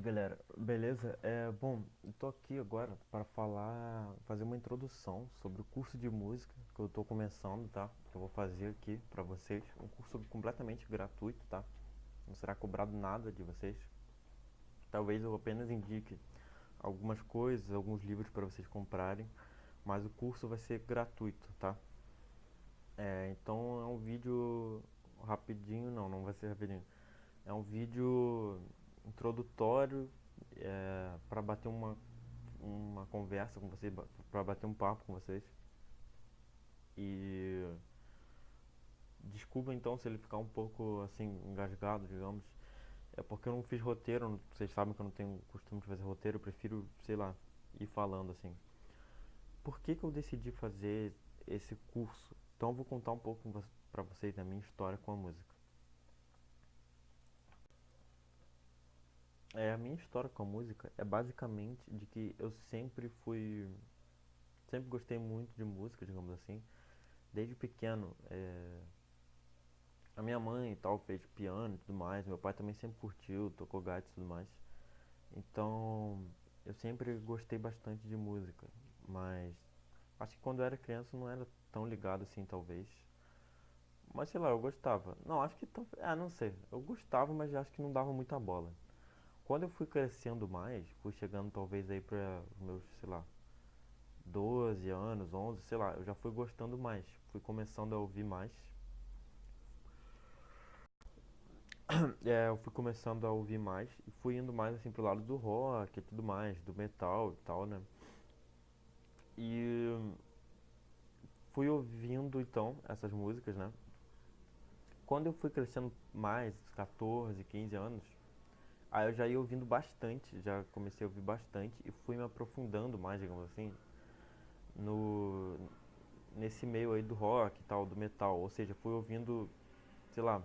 Galera, beleza? Bom, eu tô aqui agora para fazer uma introdução sobre o curso de música que eu tô começando, tá? Que eu vou fazer aqui para vocês, um curso completamente gratuito, tá? Não será cobrado nada de vocês. Talvez eu apenas indique algumas coisas, alguns livros para vocês comprarem, mas o curso vai ser gratuito, tá? Então é um vídeo rapidinho, não vai ser rapidinho. É um vídeo introdutório para bater uma conversa com vocês, para bater um papo com vocês. E desculpa então se ele ficar um pouco assim engasgado, digamos. É porque eu não fiz roteiro, vocês sabem que eu não tenho costume de fazer roteiro, eu prefiro, sei lá, ir falando assim. Por que que eu decidi fazer esse curso? Então eu vou contar um pouco para vocês da minha história com a música. A minha história com a música é basicamente de que eu sempre gostei muito de música, digamos assim. Desde pequeno, a minha mãe e tal fez piano e tudo mais, meu pai também sempre curtiu, tocou gaita e tudo mais. Então, eu sempre gostei bastante de música, mas acho que quando eu era criança eu não era tão ligado assim, talvez. Mas sei lá, eu gostava. Não, acho que não sei. Eu gostava, mas acho que não dava muita bola. Quando eu fui crescendo mais, fui chegando talvez aí para os meus, sei lá, 12 anos, 11, sei lá, eu já fui gostando mais, fui começando a ouvir mais. Eu fui começando a ouvir mais e fui indo mais assim pro lado do rock e tudo mais, do metal e tal, né? E fui ouvindo então essas músicas, né? Quando eu fui crescendo mais, 14, 15 anos, aí eu já ia ouvindo bastante, já comecei a ouvir bastante e fui me aprofundando mais, digamos assim, no nesse meio aí do rock e tal, do metal, ou seja, fui ouvindo, sei lá,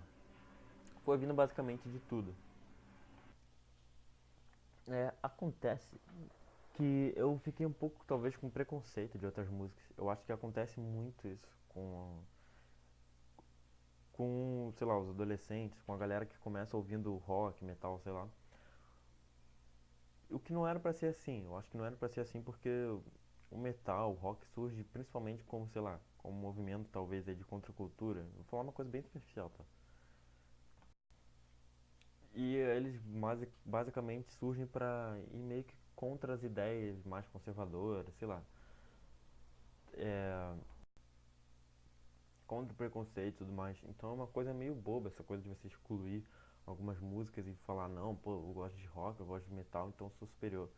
fui ouvindo basicamente de tudo. Acontece que eu fiquei um pouco, talvez, com preconceito de outras músicas. Eu acho que acontece muito isso com, sei lá, os adolescentes, com a galera que começa ouvindo rock, metal, sei lá. O que não era pra ser assim. Eu acho que não era pra ser assim porque o metal, o rock surge principalmente como, sei lá, como um movimento talvez aí de contracultura. Vou falar uma coisa bem superficial, tá? E eles basicamente surgem pra ir meio que contra as ideias mais conservadoras, sei lá. É, contra o preconceito e tudo mais. Então é uma coisa meio boba essa coisa de você excluir algumas músicas e falar, não, pô, eu gosto de rock, eu gosto de metal, então eu sou superior.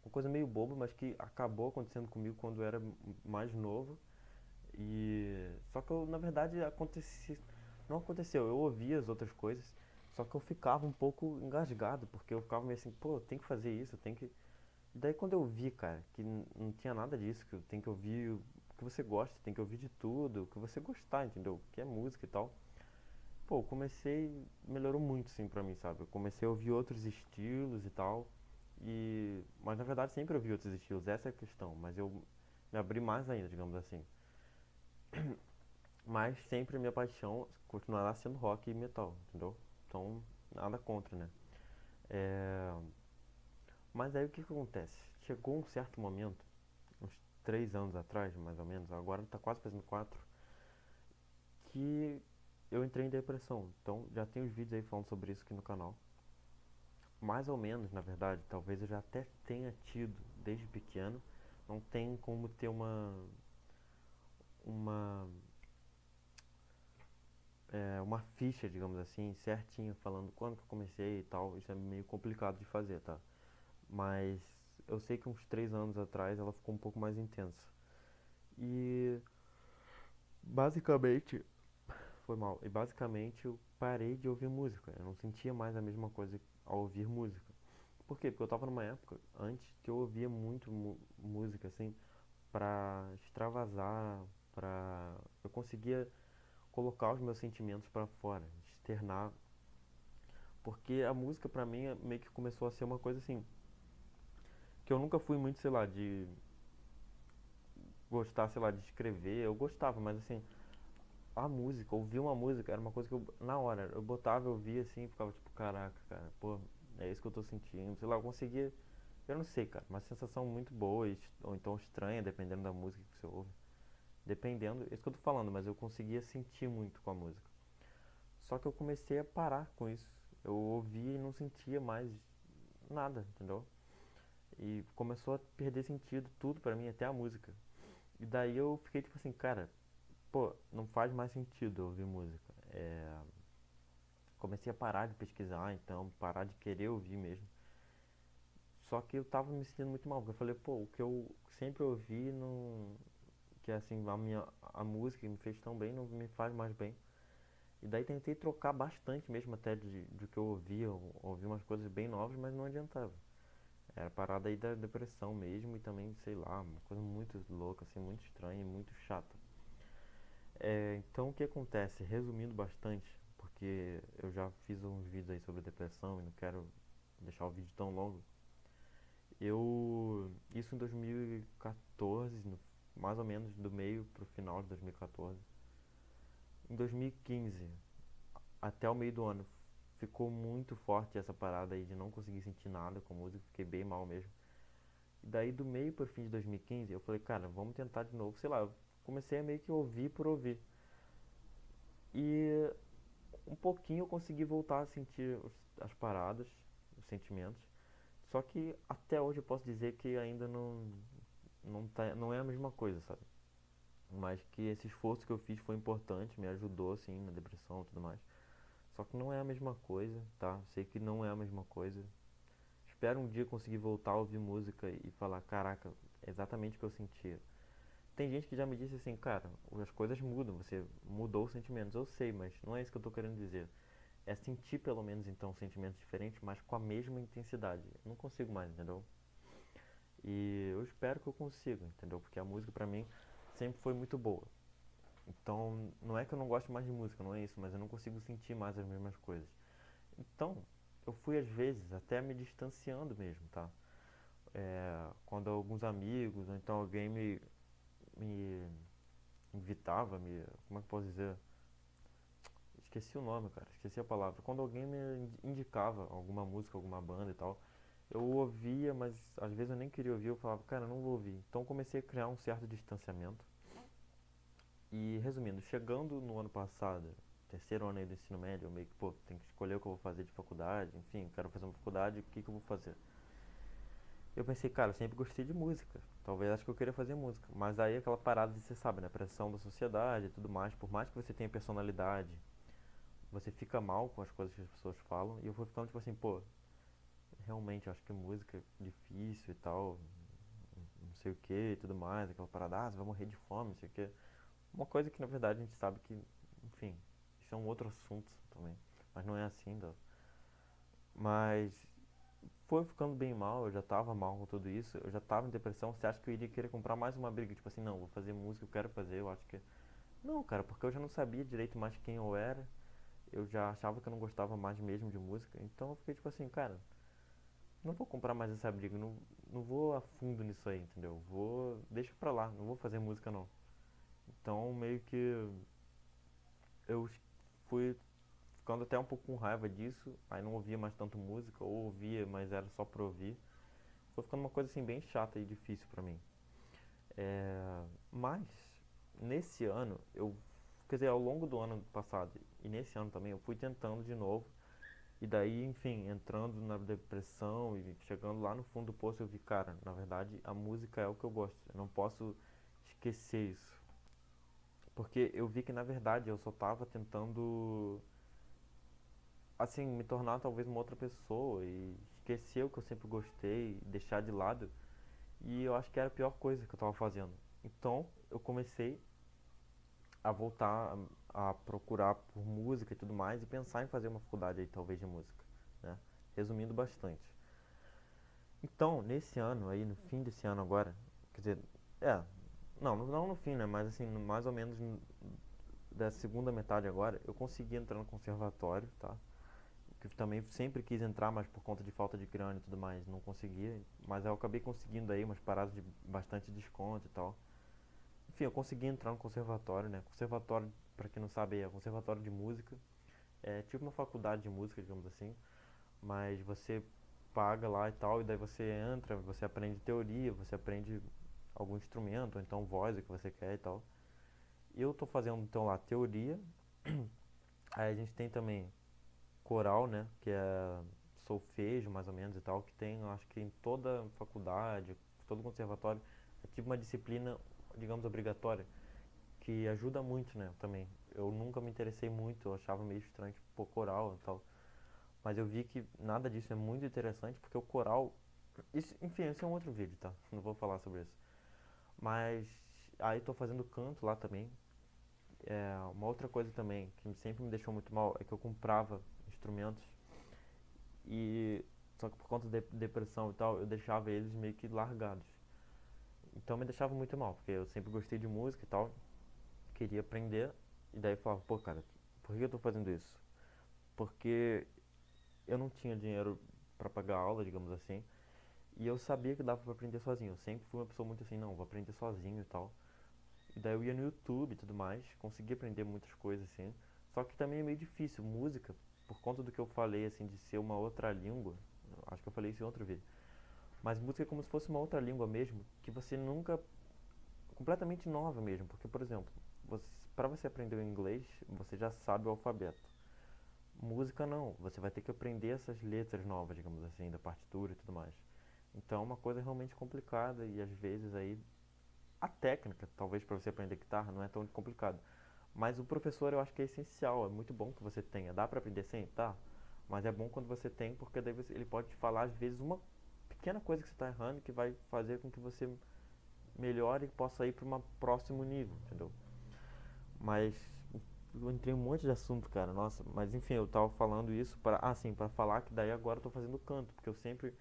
Uma coisa meio boba, mas que acabou acontecendo comigo quando eu era mais novo. E só que eu, na verdade, não aconteceu. Eu ouvia as outras coisas, só que eu ficava um pouco engasgado, porque eu ficava meio assim, pô, tem que fazer isso, tem que. E daí quando eu vi, cara, que não tinha nada disso, que eu tenho que ouvir o que você gosta, tem que ouvir de tudo, o que você gostar, entendeu? Que é música e tal. Pô, melhorou muito sim pra mim, sabe? Eu comecei a ouvir outros estilos e tal. Mas na verdade sempre ouvi outros estilos, essa é a questão, mas eu me abri mais ainda, digamos assim. Mas sempre minha paixão continuará sendo rock e metal, entendeu? Então, nada contra, né? É... Mas aí o que que acontece? Chegou um certo momento, uns 3 anos atrás, mais ou menos, agora tá quase fazendo 4, que eu entrei em depressão. Então já tem os vídeos aí falando sobre isso aqui no canal. Mais ou menos, na verdade, talvez eu já até tenha tido desde pequeno. Não tem como ter uma, uma ficha, digamos assim, certinha, falando quando que eu comecei e tal. Isso é meio complicado de fazer, tá? Mas eu sei que uns 3 anos atrás ela ficou um pouco mais intensa. E basicamente, foi mal. E basicamente eu parei de ouvir música. Eu não sentia mais a mesma coisa ao ouvir música. Por quê? Porque eu tava numa época antes que eu ouvia muito música assim pra extravasar, pra eu conseguia colocar os meus sentimentos pra fora, externar, porque a música pra mim meio que começou a ser uma coisa assim, que eu nunca fui muito, sei lá, de gostar, sei lá, de escrever, eu gostava, mas assim, a música, ouvir uma música era uma coisa que eu, na hora, eu botava, eu via assim, e ficava tipo, caraca, cara, pô, é isso que eu tô sentindo, sei lá, eu conseguia, eu não sei, cara, uma sensação muito boa, ou então estranha, dependendo da música que você ouve. Dependendo, é isso que eu tô falando, mas eu conseguia sentir muito com a música. Só que eu comecei a parar com isso. Eu ouvia e não sentia mais nada, entendeu? E começou a perder sentido tudo pra mim, até a música. E daí eu fiquei tipo assim, cara, pô, não faz mais sentido eu ouvir música. Comecei a parar de pesquisar, então, parar de querer ouvir mesmo. Só que eu tava me sentindo muito mal, porque eu falei, pô, o que eu sempre ouvi não. Que assim, a música que me fez tão bem não me faz mais bem. E daí tentei trocar bastante mesmo até de que eu ouvia, eu ouvi umas coisas bem novas, mas não adiantava. Era parada aí da depressão mesmo e também, sei lá, uma coisa muito louca, assim, muito estranha e muito chata. Então o que acontece? Resumindo bastante, porque eu já fiz uns vídeos aí sobre depressão e não quero deixar o vídeo tão longo. Isso em 2014, mais ou menos do meio pro final de 2014. Em 2015, até o meio do ano, ficou muito forte essa parada aí de não conseguir sentir nada com música, fiquei bem mal mesmo. E daí do meio pro fim de 2015, eu falei, cara, vamos tentar de novo, sei lá, eu comecei a meio que ouvir por ouvir. E um pouquinho eu consegui voltar a sentir as paradas, os sentimentos. Só que até hoje eu posso dizer que ainda não é a mesma coisa, sabe? Mas que esse esforço que eu fiz foi importante, me ajudou assim na depressão e tudo mais. Só que não é a mesma coisa, tá? Sei que não é a mesma coisa. Espero um dia conseguir voltar a ouvir música e falar, caraca, é exatamente o que eu sentia. Tem gente que já me disse assim, cara, as coisas mudam, você mudou os sentimentos. Eu sei, mas não é isso que eu tô querendo dizer. É sentir pelo menos então sentimentos diferentes, mas com a mesma intensidade. Eu não consigo mais, entendeu? E eu espero que eu consiga, entendeu? Porque a música pra mim sempre foi muito boa. Então, não é que eu não gosto mais de música, não é isso, mas eu não consigo sentir mais as mesmas coisas. Então, eu fui às vezes até me distanciando mesmo, tá? Quando alguns amigos, ou então alguém me invitava, como é que eu posso dizer? Esqueci o nome, cara, esqueci a palavra. Quando alguém me indicava alguma música, alguma banda e tal, eu ouvia, mas às vezes eu nem queria ouvir, eu falava, cara, eu não vou ouvir. Então comecei a criar um certo distanciamento. E resumindo, chegando no ano passado, terceiro ano aí do ensino médio, eu meio que, pô, tenho que escolher o que eu vou fazer de faculdade, enfim, quero fazer uma faculdade, o que que eu vou fazer? Eu pensei, cara, eu sempre gostei de música, talvez acho que eu queria fazer música, mas aí aquela parada de, você sabe, né, pressão da sociedade e tudo mais, por mais que você tenha personalidade, você fica mal com as coisas que as pessoas falam, e eu fui ficando tipo assim, pô, realmente eu acho que música é difícil e tal, não sei o que e tudo mais, aquela parada, você vai morrer de fome, não sei o que. Uma coisa que na verdade a gente sabe que, enfim, isso é um outro assunto também, mas não é assim, ainda. Mas foi ficando bem mal, eu já tava mal com tudo isso, eu já tava em depressão. Você acha que eu iria querer comprar mais uma briga? Tipo assim, não, vou fazer música, eu quero fazer, eu acho que. Não, cara, porque eu já não sabia direito mais quem eu era, eu já achava que eu não gostava mais mesmo de música, então eu fiquei tipo assim, cara, não vou comprar mais essa briga, não vou a fundo nisso aí, entendeu? deixa pra lá, não vou fazer música não. Então meio que eu fui ficando até um pouco com raiva disso, aí não ouvia mais tanto música, ou ouvia, mas era só pra ouvir. Foi ficando uma coisa assim bem chata e difícil pra mim. Mas nesse ano, quer dizer, ao longo do ano passado e nesse ano também, eu fui tentando de novo. E daí, enfim, entrando na depressão e chegando lá no fundo do poço, eu vi, cara, na verdade a música é o que eu gosto. Eu não posso esquecer isso. Porque eu vi que na verdade eu só tava tentando, assim, me tornar talvez uma outra pessoa e esquecer o que eu sempre gostei, deixar de lado. E eu acho que era a pior coisa que eu tava fazendo. Então eu comecei a voltar a procurar por música e tudo mais e pensar em fazer uma faculdade aí talvez de música, né? Resumindo bastante. Então, nesse ano aí, no fim desse ano agora, quer dizer, é, não no fim, né? Mas assim, mais ou menos da segunda metade agora, eu consegui entrar no conservatório, tá? Que eu também sempre quis entrar, mas por conta de falta de grana e tudo mais, não conseguia. Mas eu acabei conseguindo aí umas paradas de bastante desconto e tal. Enfim, eu consegui entrar no conservatório, né? Conservatório, pra quem não sabe, é conservatório de música. É tipo uma faculdade de música, digamos assim. Mas você paga lá e tal, e daí você entra, você aprende teoria, você aprende algum instrumento, ou então voz, o que você quer e tal. Eu tô fazendo então lá teoria, aí a gente tem também coral, né, que é solfejo mais ou menos e tal, que tem, eu acho que em toda faculdade, todo conservatório, é tipo uma disciplina, digamos, obrigatória, que ajuda muito, né, também. Eu nunca me interessei muito, eu achava meio estranho, tipo, pô, coral e tal. Mas eu vi que nada disso é muito interessante, porque o coral. Isso, enfim, esse é um outro vídeo, tá? Não vou falar sobre isso. Mas aí tô fazendo canto lá também. É, uma outra coisa também que sempre me deixou muito mal é que eu comprava instrumentos e só que por conta de depressão e tal, eu deixava eles meio que largados. Então me deixava muito mal, porque eu sempre gostei de música e tal, queria aprender e daí eu falava, pô, cara, por que eu tô fazendo isso? Porque eu não tinha dinheiro para pagar aula, digamos assim, e eu sabia que dava para aprender sozinho. Eu sempre fui uma pessoa muito assim, não, vou aprender sozinho e tal. E daí eu ia no YouTube e tudo mais, consegui aprender muitas coisas assim. Só que também é meio difícil, música, por conta do que eu falei assim de ser uma outra língua. Acho que eu falei isso em outro vídeo. Mas música é como se fosse uma outra língua mesmo, que você nunca completamente nova mesmo, porque por exemplo, você, para você aprender o inglês, você já sabe o alfabeto. Música não, você vai ter que aprender essas letras novas, digamos assim, da partitura e tudo mais. Então é uma coisa realmente complicada e às vezes aí a técnica, talvez para você aprender guitarra, não é tão complicado. Mas o professor eu acho que é essencial, é muito bom que você tenha. Dá para aprender sem? Tá. Mas é bom quando você tem, porque daí ele pode te falar às vezes uma pequena coisa que você está errando que vai fazer com que você melhore e possa ir para um próximo nível, entendeu? Mas eu entrei em um monte de assunto, cara. Nossa, mas enfim, eu tava falando isso para, assim, para falar que daí agora eu tô fazendo canto, porque eu sempre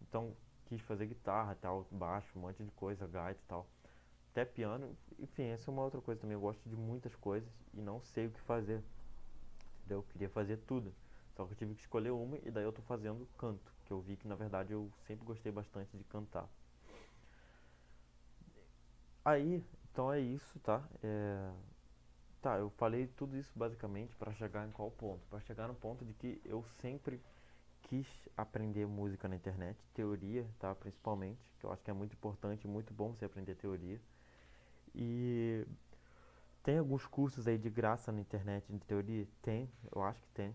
então quis fazer guitarra, tal, baixo, um monte de coisa, gaita e tal. Até piano, enfim, essa é uma outra coisa também. Eu gosto de muitas coisas e não sei o que fazer. Entendeu? Eu queria fazer tudo. Só que eu tive que escolher uma e daí eu tô fazendo canto, que eu vi que na verdade eu sempre gostei bastante de cantar. Aí, então é isso, tá? Tá, eu falei tudo isso basicamente para chegar em qual ponto? Para chegar no ponto de que eu sempre quis aprender música na internet, teoria, tá? Principalmente, que eu acho que é muito importante, muito bom você aprender teoria. E tem alguns cursos aí de graça na internet de teoria? Tem, eu acho que tem.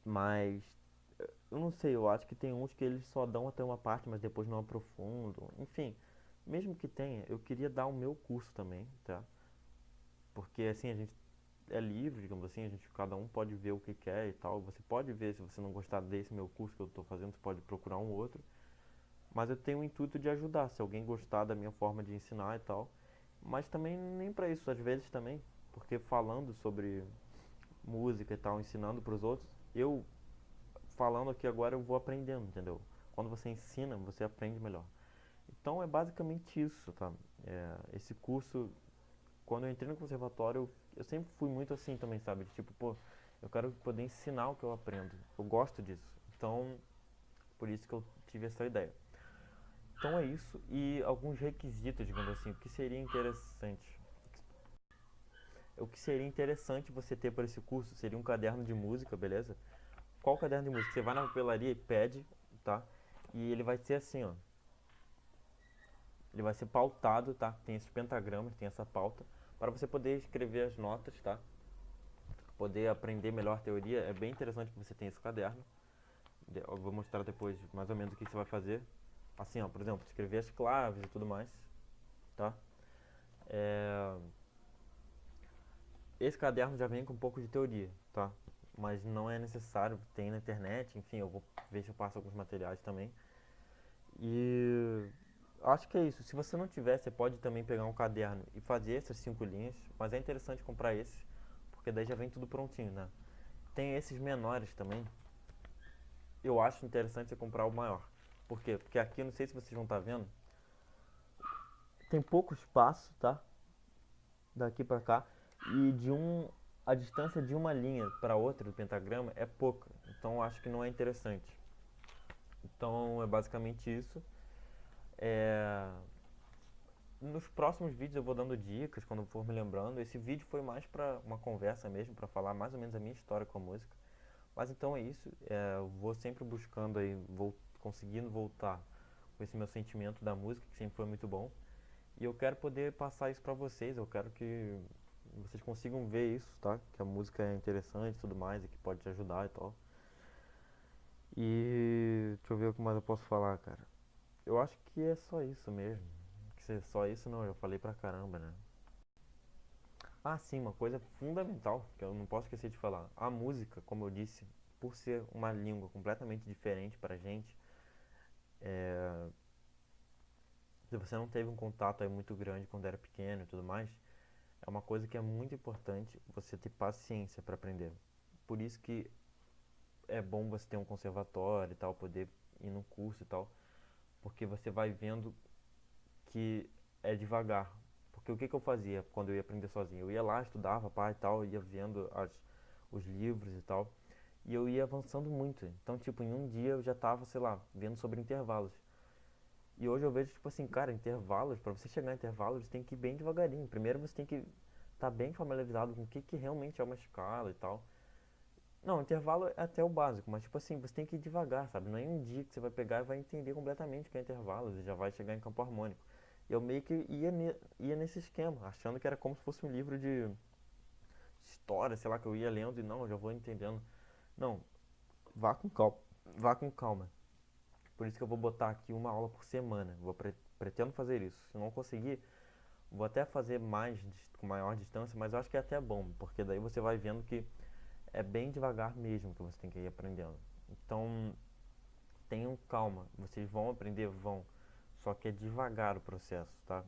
Mas eu não sei, eu acho que tem uns que eles só dão até uma parte, mas depois não aprofundam. Enfim, mesmo que tenha, eu queria dar o meu curso também, tá? Porque assim a gente é livre, digamos assim, a gente cada um pode ver o que quer e tal. Você pode ver se você não gostar desse meu curso que eu estou fazendo, você pode procurar um outro. Mas eu tenho o intuito de ajudar, se alguém gostar da minha forma de ensinar e tal. Mas também nem para isso, às vezes também, porque falando sobre música e tal, ensinando para os outros, eu falando aqui agora eu vou aprendendo, entendeu? Quando você ensina, você aprende melhor. Então é basicamente isso, tá? Esse curso, quando eu entrei no conservatório, eu sempre fui muito assim também, sabe? Tipo, pô, eu quero poder ensinar o que eu aprendo. Eu gosto disso. Então, por isso que eu tive essa ideia. Então é isso e alguns requisitos, digamos assim, o que seria interessante. O que seria interessante você ter para esse curso seria um caderno de música, beleza? Qual caderno de música? Você vai na papelaria e pede, tá? E ele vai ser assim, ó. Ele vai ser pautado, tá? Tem esses pentagramas, tem essa pauta, para você poder escrever as notas, tá? Poder aprender melhor teoria. É bem interessante que você tenha esse caderno. Eu vou mostrar depois mais ou menos o que você vai fazer. Assim, ó, por exemplo, escrever as claves e tudo mais, tá? É... Esse caderno já vem com um pouco de teoria, tá? Mas não é necessário, tem na internet, enfim, eu vou ver se eu passo alguns materiais também. E acho que é isso. Se você não tiver, você pode também pegar um caderno e fazer essas 5 linhas, mas é interessante comprar esse, porque daí já vem tudo prontinho, né? Tem esses menores também. Eu acho interessante você comprar o maior. Por quê? Porque aqui, não sei se vocês vão estar vendo, tem pouco espaço, tá? Daqui pra cá. E a distância de uma linha para outra do pentagrama é pouca. Então eu acho que não é interessante. Então é basicamente isso. É, Nos próximos vídeos eu vou dando dicas quando for me lembrando. Esse vídeo foi mais para uma conversa mesmo, para falar mais ou menos a minha história com a música. Mas então é isso, eu vou sempre buscando aí, conseguindo voltar com esse meu sentimento da música, que sempre foi muito bom. E eu quero poder passar isso pra vocês, eu quero que vocês consigam ver isso, tá? Que a música é interessante e tudo mais, e que pode te ajudar e tal. E deixa eu ver o que mais eu posso falar, cara. Eu acho que é só isso mesmo. Que se é só isso não, eu falei pra caramba, né? Ah, sim, uma coisa fundamental que eu não posso esquecer de falar. A música, como eu disse, por ser uma língua completamente diferente pra gente, se você não teve um contato aí muito grande quando era pequeno e tudo mais, é uma coisa que é muito importante você ter paciência para aprender. Por isso que é bom você ter um conservatório e tal, poder ir num curso e tal, porque você vai vendo que é devagar. Porque o que eu fazia quando eu ia aprender sozinho? Eu ia lá, estudava, pá e tal, ia vendo os livros e tal, e eu ia avançando muito. Então, tipo, em um dia eu já tava, sei lá, vendo sobre intervalos. E hoje eu vejo, tipo assim, cara, intervalos, para você chegar em intervalos, você tem que ir bem devagarinho. Primeiro você tem que estar bem familiarizado com o que, que realmente é uma escala e tal. Não, intervalo é até o básico, mas tipo assim, você tem que ir devagar, sabe? Não é em um dia que você vai pegar e vai entender completamente o que é intervalos e já vai chegar em campo harmônico. Eu meio que ia nesse esquema, achando que era como se fosse um livro de história, sei lá, que eu ia lendo e não, eu já vou entendendo. Não, vá com calma. Vá com calma. Por isso que eu vou botar aqui uma aula por semana. Pretendo fazer isso. Se não conseguir, vou até fazer mais, com maior distância, mas eu acho que é até bom, porque daí você vai vendo que é bem devagar mesmo que você tem que ir aprendendo. Então, tenham calma. Vocês vão aprender, vão. Só que é devagar o processo, tá?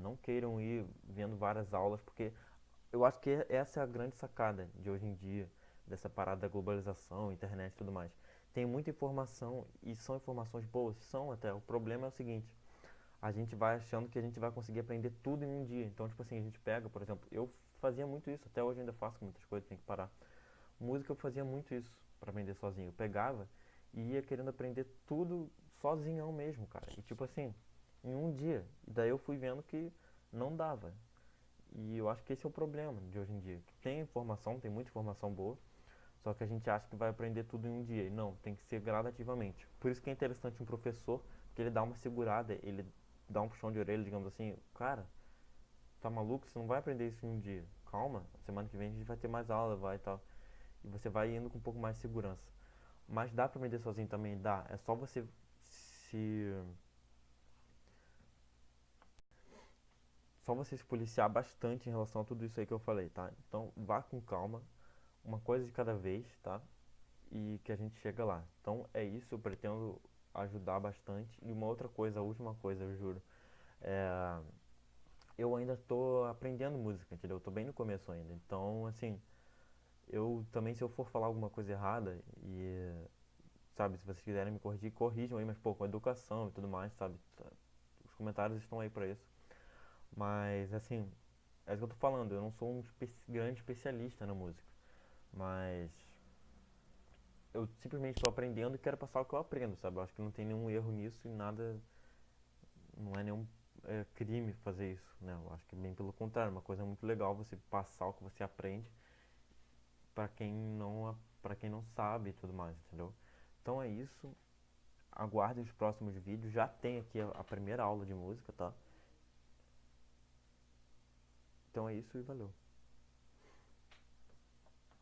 Não queiram ir vendo várias aulas, porque eu acho que essa é a grande sacada de hoje em dia, dessa parada da globalização, internet e tudo mais. Tem muita informação e são informações boas, são até. O problema é o seguinte, a gente vai achando que a gente vai conseguir aprender tudo em um dia. Então, tipo assim, a gente pega, por exemplo, eu fazia muito isso, até hoje ainda faço com muitas coisas, tem que parar. Música eu fazia muito isso para aprender sozinho. Eu pegava e ia querendo aprender tudo sozinhão mesmo, cara. E tipo assim, em um dia. E daí eu fui vendo que não dava. E eu acho que esse é o problema de hoje em dia. Tem informação, tem muita informação boa, só que a gente acha que vai aprender tudo em um dia. E não, tem que ser gradativamente. Por isso que é interessante um professor, que ele dá uma segurada, ele dá um puxão de orelha, digamos assim, cara, tá maluco? Você não vai aprender isso em um dia. Calma, semana que vem a gente vai ter mais aula, vai e tal. E você vai indo com um pouco mais de segurança. Mas dá pra aprender sozinho também? Dá. É só você se. Só você se policiar bastante em relação a tudo isso aí que eu falei, tá? Então vá com calma, uma coisa de cada vez, tá? E que a gente chega lá. Então é isso, eu pretendo ajudar bastante. E uma outra coisa, a última coisa, eu juro. É, eu ainda tô aprendendo música, entendeu? Eu tô bem no começo ainda. Então, assim, eu também, se eu for falar alguma coisa errada, e sabe, se vocês quiserem me corrigir, corrijam aí, mas pô, com educação e tudo mais, sabe? Os comentários estão aí pra isso. Mas, assim, é isso que eu tô falando, eu não sou um grande especialista na música, mas eu simplesmente estou aprendendo e quero passar o que eu aprendo, sabe? Eu acho que não tem nenhum erro nisso e nada, não é nenhum crime fazer isso, né? Eu acho que bem pelo contrário, uma coisa muito legal você passar o que você aprende para quem não sabe e tudo mais, entendeu? Então é isso. Aguarde os próximos vídeos. Já tem aqui a primeira aula de música, tá? Então é isso e valeu.